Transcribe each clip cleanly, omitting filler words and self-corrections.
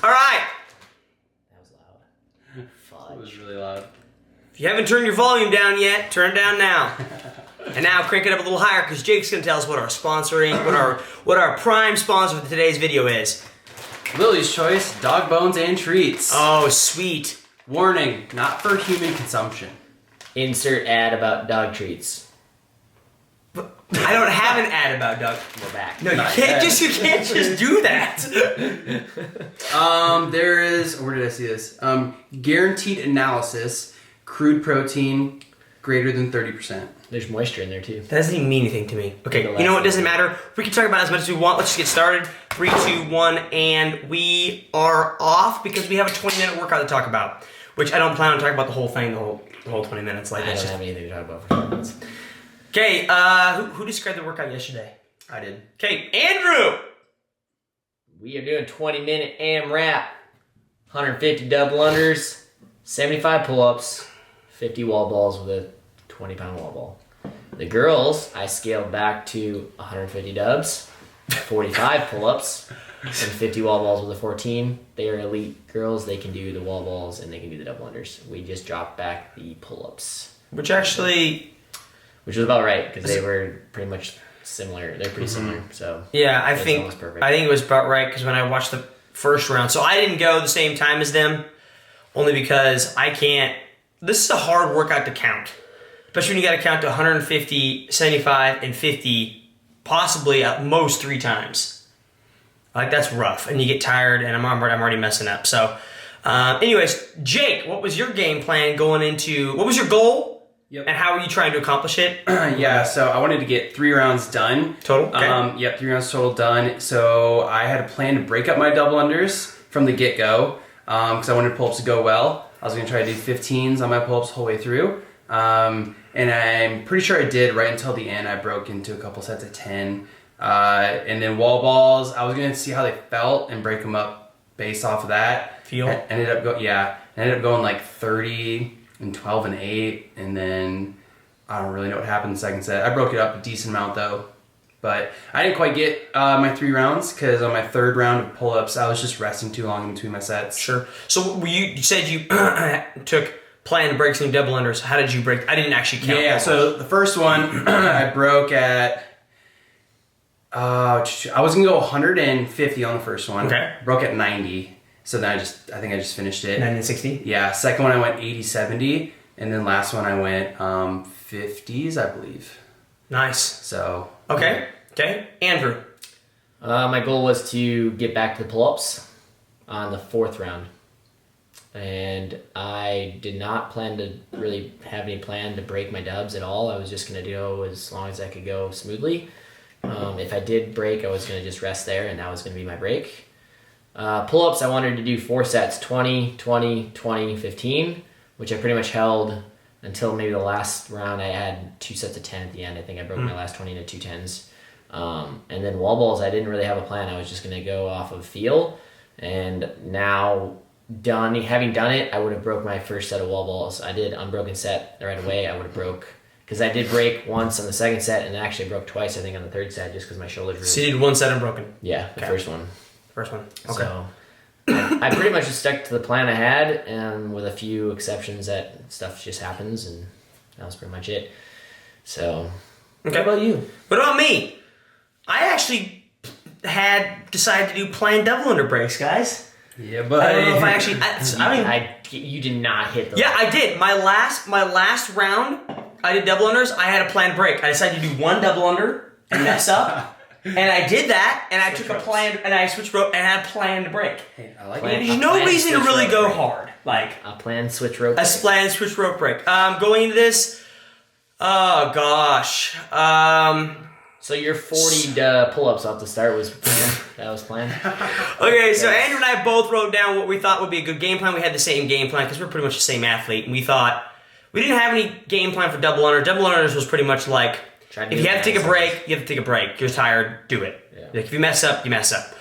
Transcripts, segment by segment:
All right. That was loud. Fudge. It was really loud. If you haven't turned your volume down yet, turn it down now. And now crank it up a little higher because Jake's going to tell us what our sponsoring, what our prime sponsor for today's video is. Lily's Choice, dog bones and treats. Oh, sweet. Warning, not for human consumption. Insert ad about dog treats. I don't have an ad about dog. We're back. No, you Not can't yet. just do that. There is, where did I see this? Guaranteed analysis, crude protein greater than 30%. There's moisture in there too. That doesn't even mean anything to me. Okay, you know what? Doesn't matter. We can talk about as much as we want. Let's just get started. 3, 2, 1, and we are off because we have a 20-minute workout to talk about, which I don't plan on talking about the whole thing, the whole 20 minutes. Like I don't have anything to talk about for 20 minutes. Okay, who described the workout yesterday? I did. Okay, Andrew! We are doing 20-minute AMRAP, 150 double unders, 75 pull-ups, 50 wall balls with a 20-pound wall ball. The girls, I scaled back to 150 dubs, 45 pull-ups, and 50 wall balls with a 14. They are elite girls. They can do the wall balls and they can do the double unders. We just dropped back the pull-ups. Which actually... Which was about right, because they were pretty much similar. They're pretty similar, so... Yeah, I it's think almost perfect. it was about right, because when I watched the first round, so I didn't go the same time as them, only because I can't... This is a hard workout to count. Especially when you got to count to 150, 75, and 50, possibly at most 3 times. Like, that's rough, and you get tired, and I'm already messing up. So, anyways, Jake, what was your game plan going into... What was your goal? Yep. And how are you trying to accomplish it? Yeah, so I wanted to get 3 rounds done. Total? Okay. Yep, 3 rounds total done. So I had a plan to break up my double unders from the get-go because I wanted pull-ups to go well. I was going to try to do 15s on my pull-ups the whole way through. And I'm pretty sure I did right until the end. I broke into a couple sets of 10. And then wall balls, I was going to see how they felt and break them up based off of that. Feel? Ended up going like 30 and 12 and 8. And then I don't really know what happened in the second set. I broke it up a decent amount though. But I didn't quite get my 3 rounds because on my 3rd round of pull-ups, I was just resting too long in between my sets. Sure. So you said you took plan to break some double unders. How did you break? I didn't actually count. Yeah, so the first one I broke at I was gonna go 150 on the first one. Okay. Broke at 90. So then I think I just finished it. 1960? Yeah, second one I went 80, 70, and then last one I went 50s, I believe. Nice. So Okay. Andrew. My goal was to get back to the pull-ups on the 4th round. And I did not plan to really have any plan to break my dubs at all. I was just going to go as long as I could go smoothly. If I did break, I was going to just rest there, and that was going to be my break. Pull-ups, I wanted to do 4 sets, 20, 20, 20, 15, which I pretty much held until maybe the last round. I had 2 sets of 10 at the end. I think I broke my last 20 into 2 10s. And then wall balls, I didn't really have a plan. I was just going to go off of feel. And now, having done it, I would have broke my first set of wall balls. I did unbroken set right away. I would have broke, because I did break once on the 2nd set, and actually broke twice, I think, on the 3rd set, just because my shoulders were... So you did 1 set unbroken? Yeah, the first one. First one. Okay. So I pretty much just stuck to the plan I had, and with a few exceptions that stuff just happens, and that was pretty much it. So, Okay. What about you? What about me? I actually had decided to do planned double under breaks, guys. yeah, but I don't know if I actually... You did not hit the... Yeah, I did. My last round, I did double unders. I had a planned break. I decided to do 1 double under and mess up. And I did that, and I took a plan, and I switched rope, and I had a planned break. Hey, I like Plan- it. There's no planned reason to switch really rope go break. hard. Like, A planned switch rope. a planned switch rope break. Going into this, oh gosh. So your 40 pull-ups off the start was planned? That was planned? Okay, so Andrew and I both wrote down what we thought would be a good game plan. We had the same game plan because we're pretty much the same athlete, and we thought we didn't have any game plan for double under. Double unders was pretty much like, if you have to take a break, you have to take a break. You're tired, do it. Yeah. Like if you mess up, you mess up.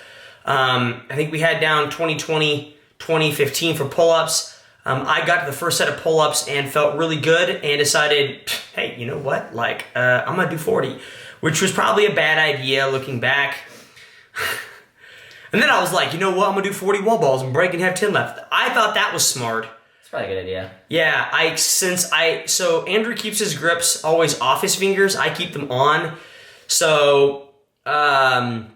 I think we had down 20-20, 20-15 for pull-ups. I got to the first set of pull-ups and felt really good and decided, hey, you know what? Like, I'm going to do 40, which was probably a bad idea looking back. And then I was like, you know what? I'm gonna do 40 wall balls and break and have 10 left. I thought that was smart. It's probably a good idea. Yeah, so Andrew keeps his grips always off his fingers. I keep them on. So I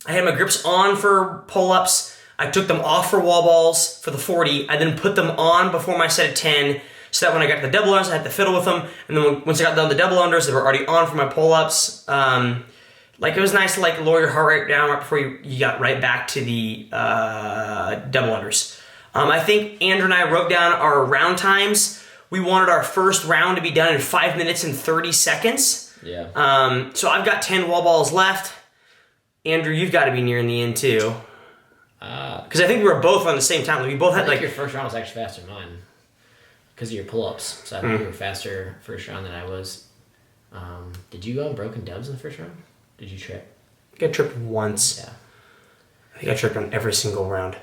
had my grips on for pull-ups. I took them off for wall balls for the 40. I then put them on before my set of 10, so that when I got to the double unders, I had to fiddle with them. And then once I got done with the double unders, they were already on for my pull-ups. Like, it was nice to like lower your heart rate down right before you got right back to the double unders. I think Andrew and I wrote down our round times. We wanted our first round to be done in 5 minutes and 30 seconds. Yeah. So I've got 10 wall balls left. Andrew, you've got to be nearing the end too. Because I think we were both on the same time. Like, we both I had think like your first round was actually faster than mine because of your pull-ups. So I think you were faster first round than I was. Did you go on broken dubs in the first round? Did you trip? I think I tripped once. Yeah. I think I tripped on every single round.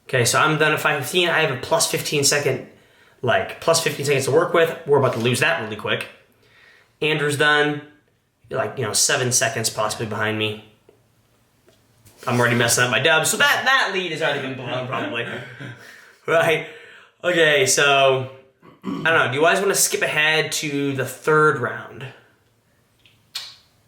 Okay, so I'm done at 5:15. I have a plus 15 seconds to work with. We're about to lose that really quick. Andrew's done, 7 seconds possibly behind me. I'm already messing up my dubs, so that lead has already been blown probably. Right? Okay, so I don't know. Do you guys want to skip ahead to the third round?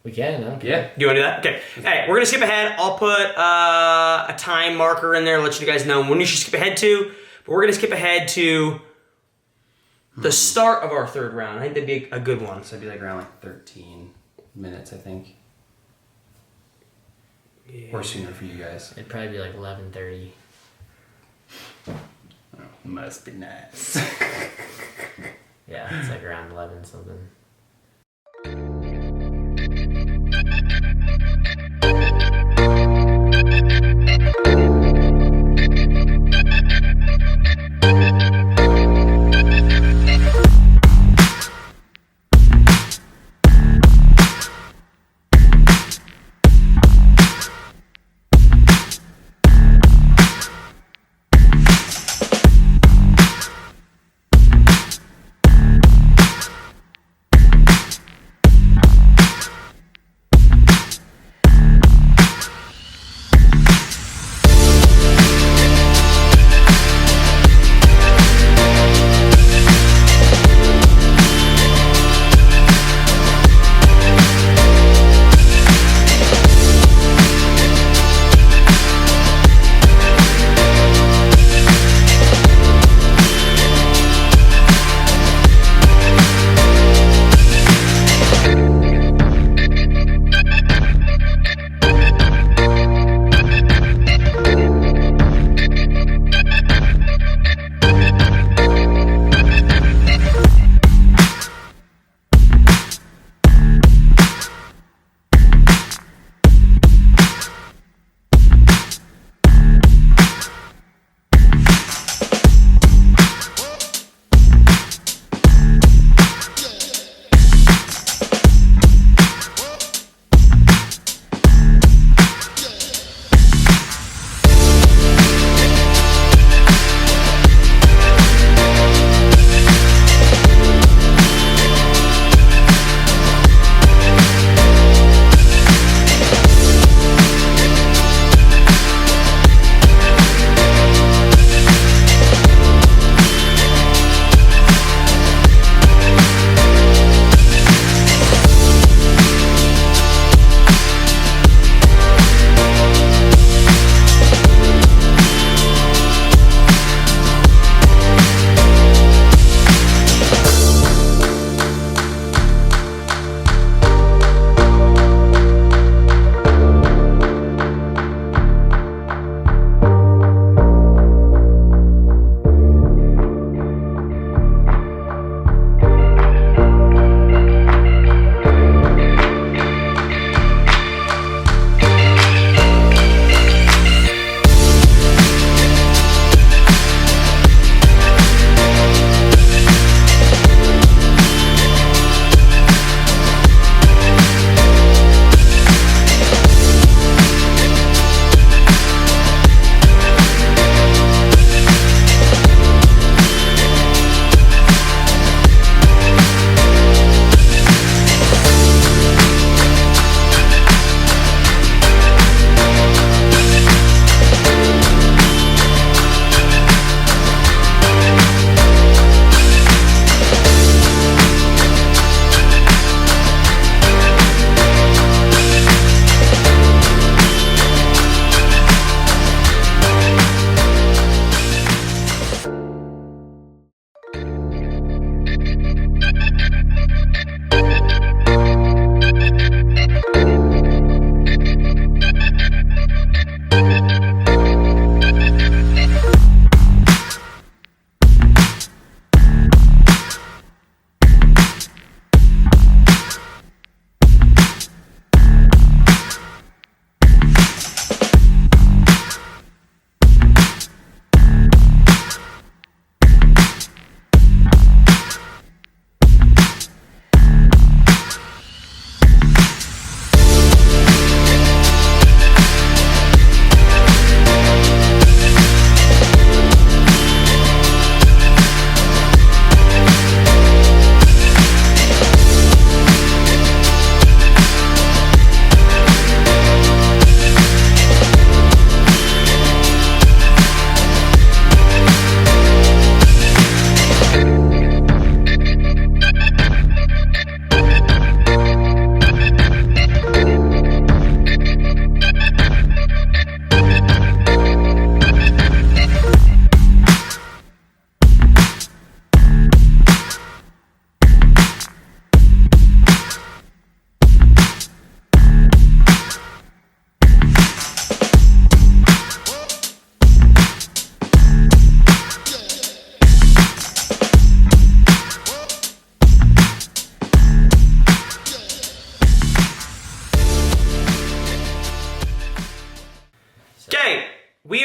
We can, huh? Yeah. Do you want to do that? Okay. All right, we're going to skip ahead. I'll put a time marker in there, let you guys know when you should skip ahead to. But we're going to skip ahead to the start of our third round. I think that'd be a good one. So it'd be like around 13 minutes, I think. Yeah. Or sooner for you guys. It'd probably be like 11:30. Oh, must be nice. Yeah, it's like around 11 something.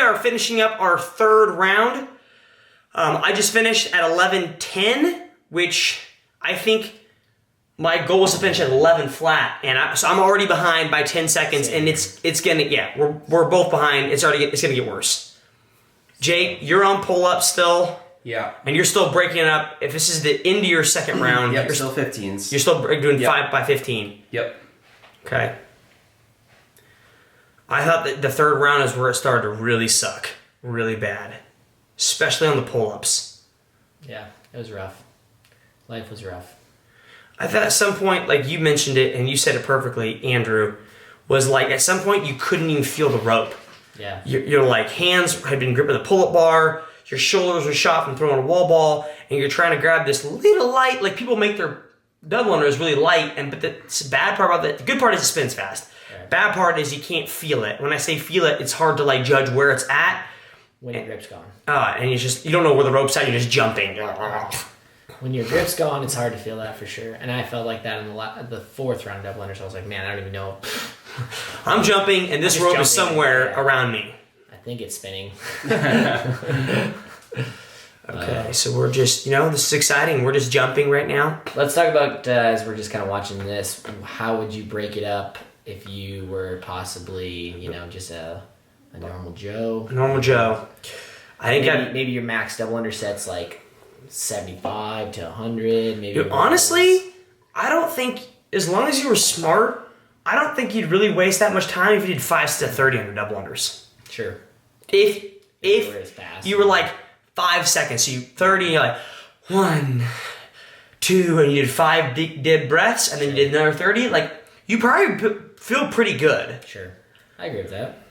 are finishing up our third round. I just finished at 11:10, which I think my goal was to finish at 11 flat, and so I'm already behind by 10 seconds, and it's gonna we're both behind. It's gonna get worse. Jake, you're on pull-ups still. Yeah. And you're still breaking it up. If this is the end of your second round, Yep, you're still 15s. You're still doing 5 by 15. Yep. Okay. I thought that the third round is where it started to really suck, really bad, especially on the pull-ups. Yeah, it was rough. Life was rough. I thought at some point, like you mentioned it, and you said it perfectly, Andrew, was like at some point you couldn't even feel the rope. Yeah. Your like hands had been gripping the pull-up bar. Your shoulders are shot from throwing a wall ball, and you're trying to grab this little light. Like people make their double unders really light, but the bad part about that, the good part is it spins fast. Right. Bad part is you can't feel it. When I say feel it, it's hard to like judge where it's at. When your grip's gone. And you don't know where the rope's at. You're just jumping. When your grip's gone, it's hard to feel that for sure. And I felt like that in the fourth round double unders. I was like, man, I don't even know. I'm jumping, and this rope is somewhere around me. I think it's spinning. Okay, so we're just, this is exciting. We're just jumping right now. Let's talk about, as we're just kind of watching this, how would you break it up if you were possibly, just a normal Joe? A normal Joe. I think maybe your max double under set's like 75 to 100. Maybe. Honestly, I don't think, as long as you were smart, I don't think you'd really waste that much time if you did 5 to 30 under double unders. Sure. If fast, you were like 5 seconds, so you 30, you're like 1, 2, and you did 5 deep breaths, and then you did another 30, like you probably feel pretty good. Sure, I agree with that.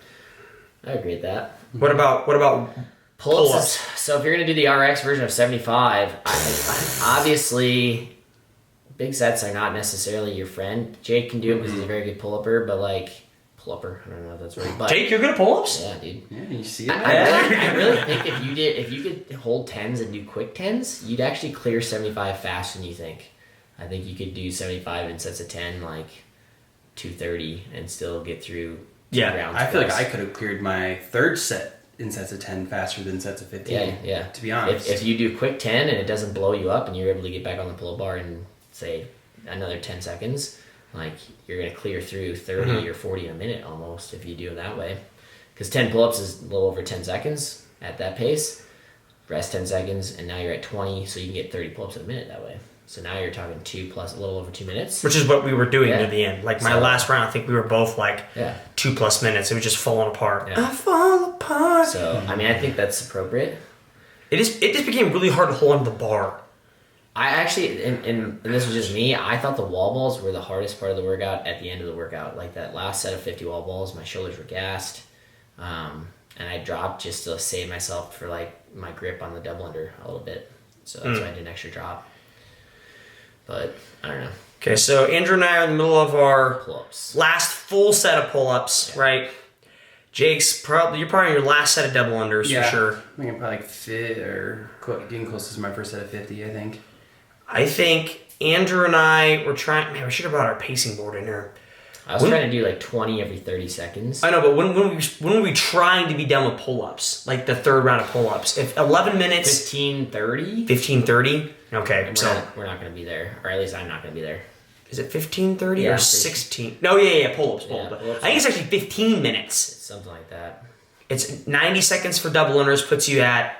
What about pull-ups? So if you're gonna do the RX version of 75, obviously big sets are not necessarily your friend. Jake can do it because he's a very good pull-upper, but like. Pull-upper. I don't know if that's right. But Jake, you're good at pull-ups? Yeah, dude. Yeah, you see it. I really think if you could hold 10s and do quick 10s, you'd actually clear 75 faster than you think. I think you could do 75 in sets of 10, like 230, and still get through 2 rounds. I feel like I could have cleared my third set in sets of 10 faster than sets of 15. Yeah. To be honest. If you do quick 10 and it doesn't blow you up and you're able to get back on the pull-up bar in, say, another 10 seconds, like you're going to clear through 30 or 40 a minute almost if you do it that way. Because 10 pull-ups is a little over 10 seconds at that pace. Rest 10 seconds, and now you're at 20, so you can get 30 pull-ups a minute that way. So now you're talking 2 plus a little over 2 minutes. Which is what we were doing near the end. Like my last round, I think we were both like 2+ minutes. It was just falling apart. Yeah. I fall apart. So, I think that's appropriate. It just became really hard to hold onto the bar. I actually, and this was just me, I thought the wall balls were the hardest part of the workout at the end of the workout. Like that last set of 50 wall balls, my shoulders were gassed. And I dropped just to save myself for like my grip on the double under a little bit. So that's why I did an extra drop. But I don't know. Okay, so Andrew and I are in the middle of our Pull-ups. last full set of pull-ups, right? Jake's you're probably in your last set of double unders for sure. I think I'm probably like fit or getting close to my first set of 50, I think. I think Andrew and I were trying. Man, we should have brought our pacing board in here. I was trying to do like 20 every 30 seconds. I know, but when were we trying to be done with pull-ups? Like the third round of pull-ups. If 11 minutes... 15:30? 15:30? Okay, we're not going to be there. Or at least I'm not going to be there. Is it 15:30 Yeah, or 16? No, pull-ups. Yeah, pull-ups. I think it's actually 15 minutes. It's something like that. It's 90 seconds for double unders, puts you at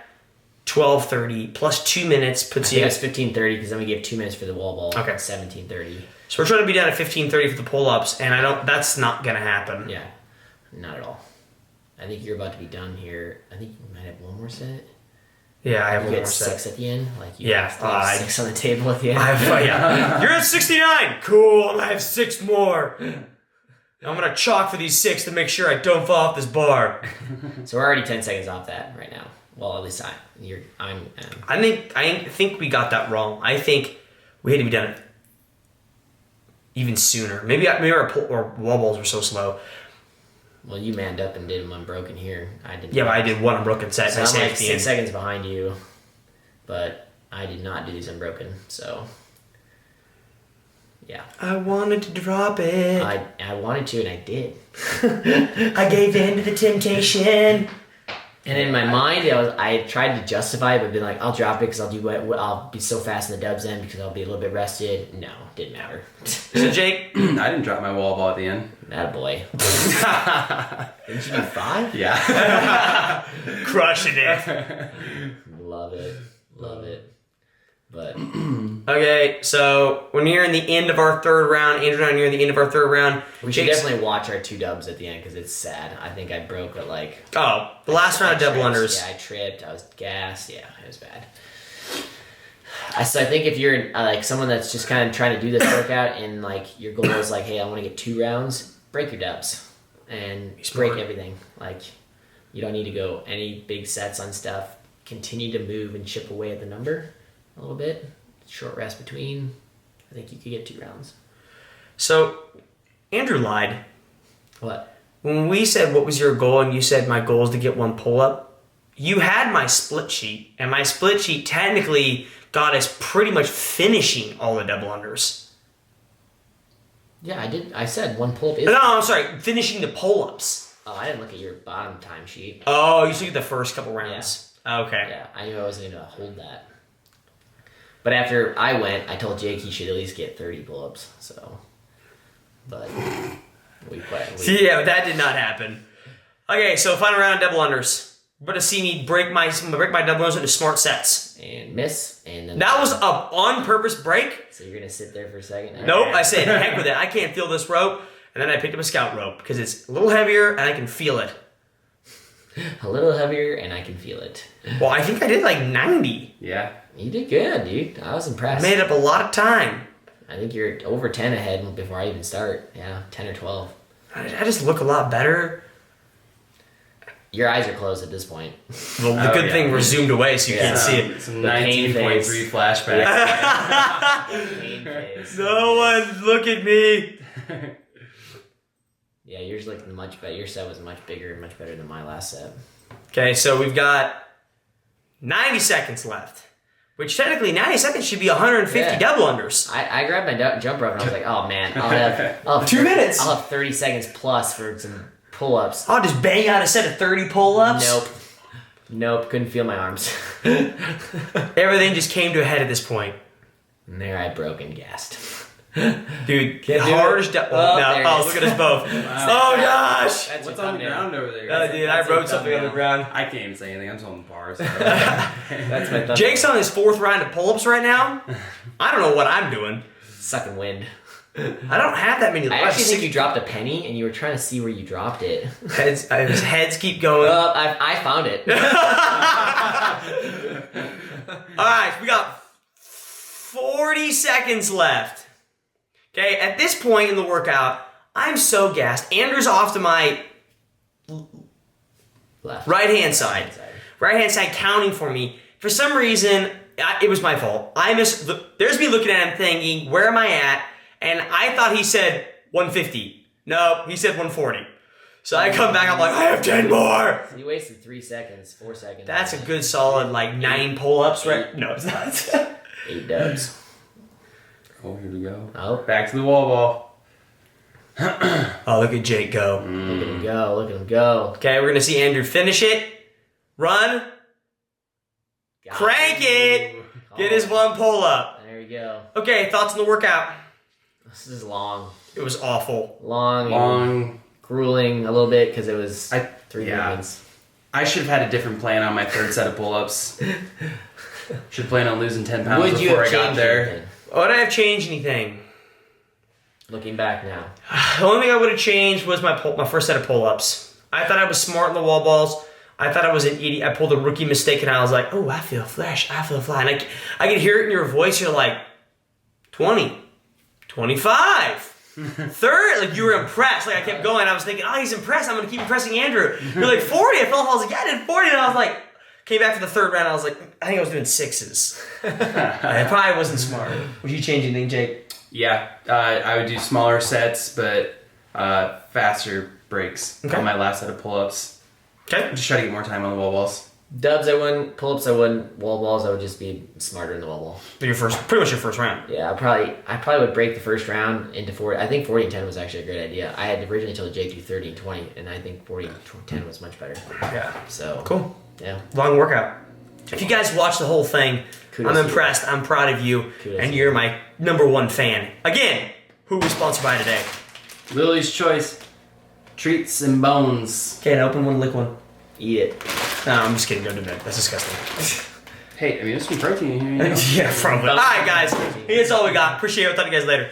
12:30 plus 2 minutes puts you. It's 15:30 because then we gave 2 minutes for the wall ball. Okay. 17:30. So we're trying to be done at 15:30 for the pull-ups, and that's not gonna happen. Yeah, not at all. I think you're about to be done here. I think you might have one more set. Yeah, I have you one get more set. 6 at the end. Like you Yeah, have 6 on the table at the end. You're at 69. Cool. I have 6 more. I'm gonna chalk for these 6 to make sure I don't fall off this bar. So we're already 10 seconds off that right now. Well, at least I think we got that wrong. I think we had to be done even sooner. Maybe our wall balls were so slow. Well, you manned up and did them unbroken here. I didn't. Yeah, but I did one unbroken set. So I'm like 6 seconds behind you, but I did not do these unbroken. So, yeah. I wanted to drop it. I wanted to, and I did. I gave in to the temptation. And in my mind, I tried to justify it, but been like, I'll drop it because I'll be so fast in the dubs then because I'll be a little bit rested. No, didn't matter. So Jake, I didn't drop my wall ball at the end. Attaboy. Didn't you do 5? Yeah. crushing it. Love it. But Okay, so we're nearing the end of our third round. Andrew and I are nearing the end of our third round. we should Jake's- definitely watch our 2 dubs at the end because it's sad. I think I broke at like... Oh, the last round of double tripped. unders. Yeah, I tripped. I was gassed. Yeah, it was bad. So I think if you're like someone that's just kind of trying to do this workout and like your goal is like, hey, I want to get 2 rounds, break your dubs and break everything. Like you don't need to go any big sets on stuff. Continue to move and chip away at the number a little bit. Short rest between. I think you could get 2 rounds. So, Andrew lied. What? When we said what was your goal and you said my goal is to get 1 pull-up, you had my split sheet, and my split sheet technically got us pretty much finishing all the double unders. Yeah, I did. I said 1 pull-up is... No, I'm sorry, finishing the pull-ups. Oh, I didn't look at your bottom time sheet. Oh, you took the first couple rounds. Okay. Yeah, I knew I wasn't going to hold that. But after I went, I told Jake he should at least get 30 pull-ups. So, but we quit. Yeah, but that did not happen. Okay, so final round double unders. You're about to see me break my double unders into smart sets. And miss, and then... That was a on-purpose break. So you're going to sit there for a second? Nope, I said, heck with it. I can't feel this rope. And then I picked up a scout rope because it's a little heavier and I can feel it. A little heavier, and I can feel it. Well, I think I did like 90. Yeah. You did good, dude. I was I impressed. made up a lot of time. I think you're over 10 ahead before I even start. Yeah, 10 or 12. I just look a lot better. Your eyes are closed at this point. Well, the good thing we're zoomed away so you Yeah. can't see it. Some The pain 19.3 flashback. Pain face. No one look at me. Yeah, yours looked much better. Your set was much bigger and much better than my last set. Okay, so we've got 90 seconds left. Which technically 90 seconds should be 150 Yeah. double unders. I grabbed my jump rope and I was like, oh man, I'll have 2 minutes. I'll have 30 seconds plus for some pull-ups. I'll just bang out a set of 30 pull-ups. Nope, couldn't feel my arms. Everything just came to a head at this point. And there I broke and gassed. Dude, Can't do hardest... it. No. There it Oh, is. look at us both. Oh, gosh. That's What's your on the thumbnail. ground over there? Oh, dude, I wrote something on the ground. I can't even say anything. I'm just holding bars. That's my thumbnail. Jake's on his 4th round of pull-ups right now. I don't know what I'm doing. Sucking wind. I don't have that many. I actually think you dropped a penny and you were trying to see where you dropped it. His heads keep going. I found it. All right, we got 40 seconds left. Okay, at this point in the workout, I'm so gassed. Andrew's off to my Left. right-hand side. Right-hand side counting for me. For some reason, it was my fault. There's me looking at him thinking, where am I at? And I thought he said 150. No, he said 140. So I come back, I'm like, I have 10 more. You wasted 3 seconds, 4 seconds. That's a good solid, like, 9 pull-ups, right? No, it's not. 8 dubs. Oh, here we go. Oh, Back to the wall ball. Oh, look at Jake go. look at him go, look at him go. Okay, we're going to see Andrew finish it. Run. Got Crank it. Get his 1 pull-up. There we go. Okay, thoughts on the workout? This is long. It was awful. Long. Grueling a little bit because it was 3 yeah. movements. I should have had a different plan on my 3rd set of pull-ups. Should plan on losing 10 pounds Would you before have I got changed there. anything? Would I have changed anything? Looking back now. The only thing I would have changed was my first set of pull-ups. I thought I was smart in the wall balls. I thought I was an idiot. I pulled a rookie mistake and I was like, oh, I feel fresh. I feel fly. And I could hear it in your voice. You're like, 20, 25. 30, like you were impressed. Like I kept going. I was thinking, oh, he's impressed. I'm gonna keep impressing Andrew. You're like 40. I felt I was like, yeah, I did 40. And I was like, came back to the 3rd round. I was like, I think I was doing 6s. I probably wasn't smart. Would you change anything, Jake? Yeah, I would do smaller sets, but faster breaks Okay. on my last set of pull-ups. Okay. Just try to get more time on the wall balls. Dubs I wouldn't, pull-ups I wouldn't, wall balls I would just be smarter in the wall ball. Pretty much your first round. Yeah, I probably would break the first round into 40. I think 40 and 10 was actually a great idea. I had originally told Jake to do 30 and 20, and I think 40 and 10 was much better. Yeah. So Cool. Yeah. Long workout. If you guys watch the whole thing, Kudos I'm to impressed. I'm proud of you, Kudos and to you're you. my number one fan. Again, who are we sponsored by today? Lily's Choice. Treats and bones. Okay, open one, lick one. Eat it. No, I'm just kidding. Go to bed. That's disgusting. Hey, I mean, there's some protein in here. You know? Yeah, probably. All right, guys. That's all we got. Appreciate it. I'll talk to you guys later.